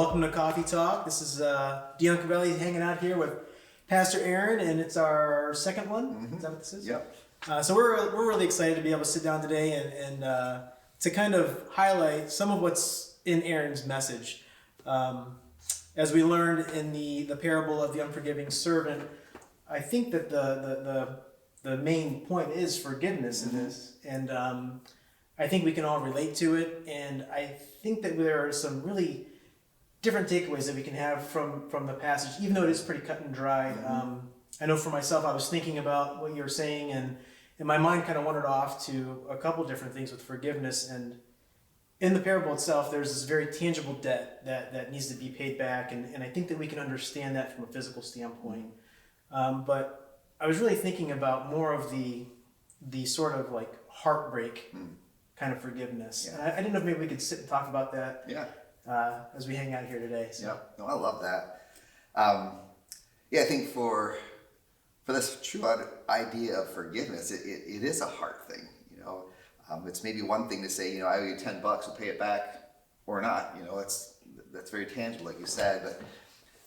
welcome to Coffee Talk. This is Dion Cavelli hanging out here with Pastor Aaron, and it's our second one. Mm-hmm. Is that what this is? Yep. So we're really excited to be able to sit down today and to kind of highlight some of what's in Aaron's message. As we learned in the parable of the unforgiving servant, I think that the main point is forgiveness in this, and I think we can all relate to it, and I think that there are some really different takeaways that we can have from the passage, even though it is pretty cut and dry. I know for myself, I was thinking about what you were saying, and my mind kind of wandered off to a couple different things with forgiveness. And in the parable itself, there's this very tangible debt that needs to be paid back, and I think that we can understand that from a physical standpoint. But I was really thinking about more of the sort of like heartbreak kind of forgiveness. Yeah. And I didn't know if maybe we could sit and talk about that. Yeah. As we hang out here today. So. Yep. No, I love that. I think for this true idea of forgiveness, it is a heart thing. It's maybe one thing to say, I owe you $10, we'll pay it back or not. That's very tangible, like you said. But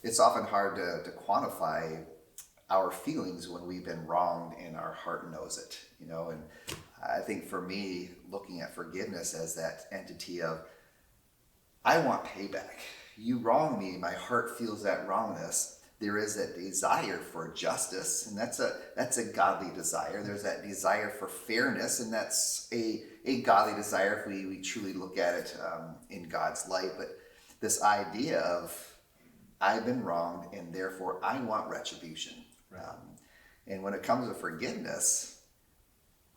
it's often hard to quantify our feelings when we've been wronged and our heart knows it. And I think for me, looking at forgiveness as that entity of, I want payback. You wrong me, my heart feels that wrongness. There is that desire for justice, and that's a godly desire. There's that desire for fairness, and that's a godly desire if we truly look at it in God's light. But this idea of, I've been wronged, and therefore I want retribution. Right. And when it comes to forgiveness,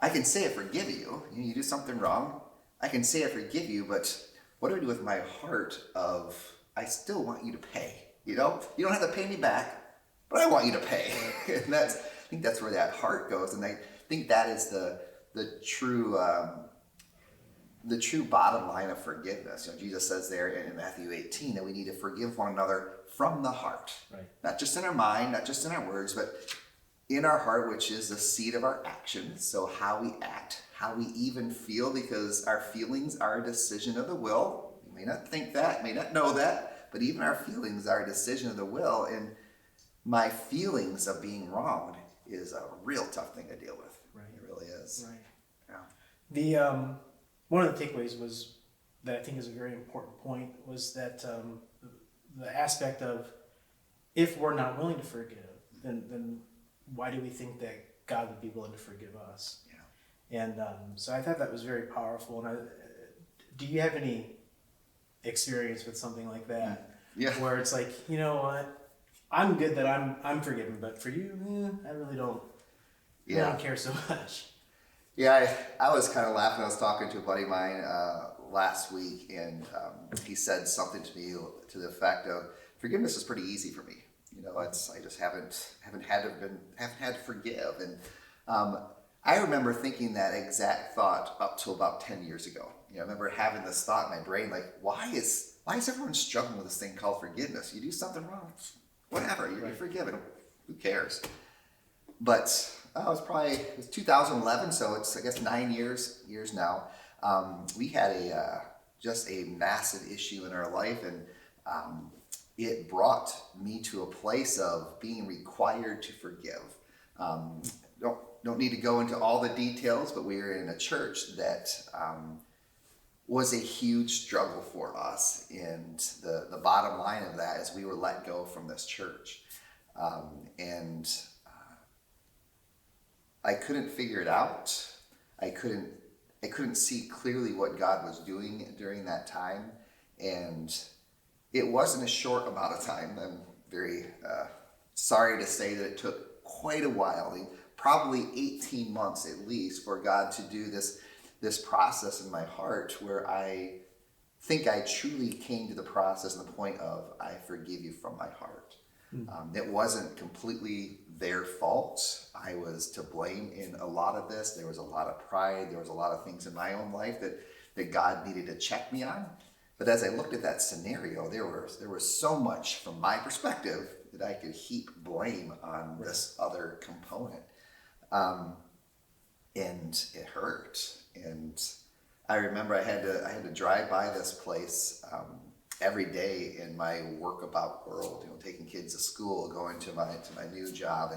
I can say I forgive you. You do something wrong, I can say I forgive you, but what do I do with my heart of, I still want you to pay? You don't have to pay me back, but I want you to pay. And I think that's where that heart goes. And I think that is the true bottom line of forgiveness. Jesus says there in Matthew 18 that we need to forgive one another from the heart. Right. Not just in our mind, not just in our words, but in our heart, which is the seat of our actions. So how we act, how we even feel, because our feelings are a decision of the will. You may not think that, may not know that, but even our feelings are a decision of the will. And my feelings of being wronged is a real tough thing to deal with. Right. It really is. Right. Yeah. The one of the takeaways was that I think is a very important point was that the aspect of, if we're not willing to forgive, then why do we think that God would be willing to forgive us? Yeah. And so I thought that was very powerful. And do you have any experience with something like that? Yeah. Where it's like, you know what, I'm good that I'm forgiven, but for you, I really don't. Yeah. I don't care so much. Yeah, I was kind of laughing. I was talking to a buddy of mine last week, and he said something to me to the effect of, forgiveness is pretty easy for me. I just haven't had to forgive. And I remember thinking that exact thought up till about 10 years ago. I remember having this thought in my brain, like, why is everyone struggling with this thing called forgiveness? You do something wrong, whatever, you're forgiven. Who cares? But it was 2011, so it's, I guess, 9 years now. We had just a massive issue in our life, and it brought me to a place of being required to forgive. Don't need to go into all the details, but we were in a church that was a huge struggle for us. And the bottom line of that is we were let go from this church. And I couldn't figure it out. I couldn't see clearly what God was doing during that time. And it wasn't a short amount of time. I'm very sorry to say that it took quite a while, probably 18 months at least, for God to do this process in my heart, where I think I truly came to the process and the point of, I forgive you from my heart. It wasn't completely their fault. I was to blame in a lot of this. There was a lot of pride. There was a lot of things in my own life that God needed to check me on. But as I looked at that scenario, there was so much from my perspective that I could heap blame on this other component. And it hurt. And I remember I had to drive by this place every day in my workabout world, taking kids to school, going to my new job,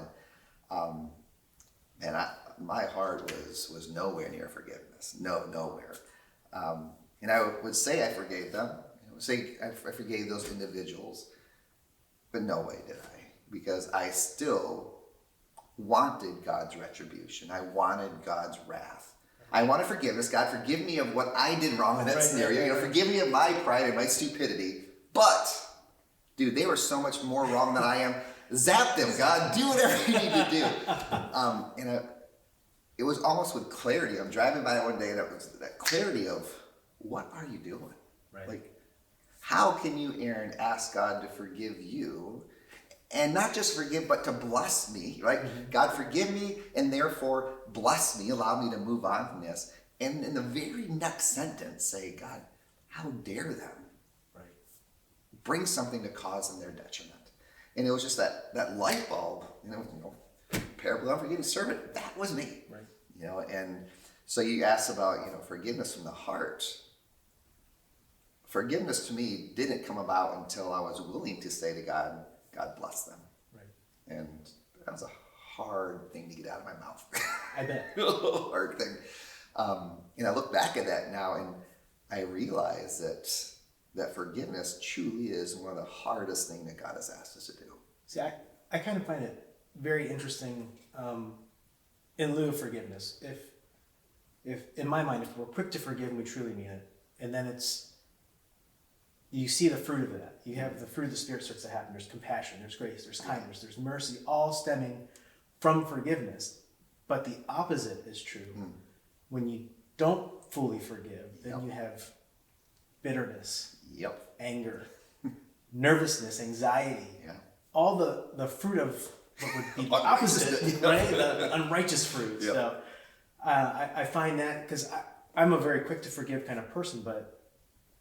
and my heart was nowhere near forgiveness. Nowhere. And I would say I forgave them. I would say I forgave those individuals, but no way did I, because I still wanted God's retribution. I wanted God's wrath. I wanted forgiveness. God, forgive me of what I did wrong in that scenario. Forgive me of my pride and my stupidity. But, dude, they were so much more wrong than I am. Zap them, God. Do whatever you need to do. It was almost with clarity. I'm driving by one day, and it was that clarity of, what are you doing? Right. Like, how can you, Aaron, ask God to forgive you? And not just forgive, but to bless me, right? Mm-hmm. God, forgive me, and therefore bless me, allow me to move on from this. And in the very next sentence, say, God, how dare them? Right. Bring something to cause them their detriment. And it was just that light bulb, parable of the unforgiving servant, that was me. Right. And so you asked about, forgiveness from the heart. Forgiveness to me didn't come about until I was willing to say to God, God bless them. Right. And that was a hard thing to get out of my mouth. I bet. Hard thing. And I look back at that now, and I realize that forgiveness truly is one of the hardest things that God has asked us to do. See, I kind of find it very interesting in lieu of forgiveness. If in my mind, if we're quick to forgive and we truly mean it, and then you see the fruit of that. You have the fruit of the Spirit starts to happen. There's compassion, there's grace, there's kindness, there's mercy, all stemming from forgiveness. But the opposite is true. When you don't fully forgive, then you have bitterness, anger, nervousness, anxiety, all the fruit of what would be the opposite, right? The unrighteous fruit. So I find that, because I'm a very quick to forgive kind of person, but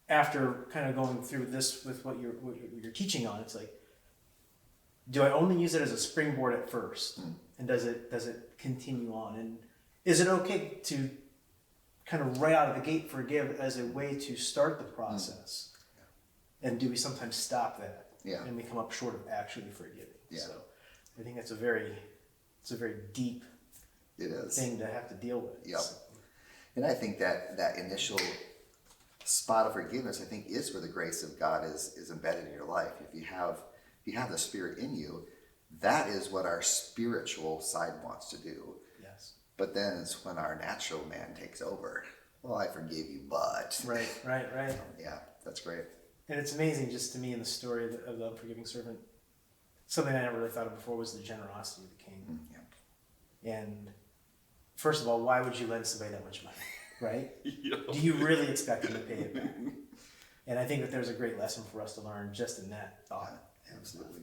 after kind of going through this with what you're teaching on, it's like, do I only use it as a springboard at first? And does it continue on? And is it okay to kind of right out of the gate forgive as a way to start the process? And do we sometimes stop that? And we come up short of actually forgiving? So I think that's a very deep thing to have to deal with. So. And I think that initial spot of forgiveness, I think, is where the grace of God is embedded in your life. If you have the Spirit in you, that is what our spiritual side wants to do. Yes. But then it's when our natural man takes over. Well, I forgive you, but... Right. Yeah, that's great. And it's amazing, just to me, in the story of the unforgiving servant, something I never really thought of before was the generosity of the king. And first of all, why would you lend somebody that much money? Right? Do you really expect them to pay it back? And I think that there's a great lesson for us to learn just in that thought. Absolutely.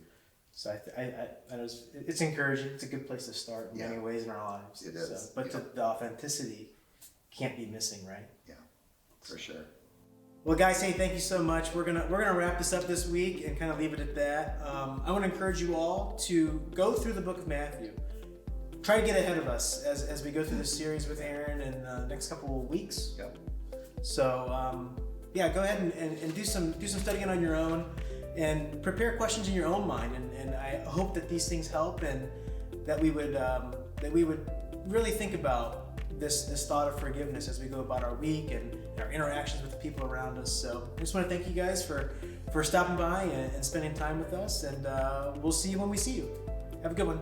So it's encouraging. It's a good place to start in many ways in our lives. It is. But the authenticity can't be missing, right? Yeah, for sure. Well, guys, hey, thank you so much. We're gonna wrap this up this week and kind of leave it at that. I want to encourage you all to go through the book of Matthew. Try to get ahead of us as we go through this series with Aaron in the next couple of weeks. So go ahead and do some studying on your own and prepare questions in your own mind. And I hope that these things help, and that we would really think about this thought of forgiveness as we go about our week and our interactions with the people around us. So I just want to thank you guys for stopping by and spending time with us, and we'll see you when we see you. Have a good one.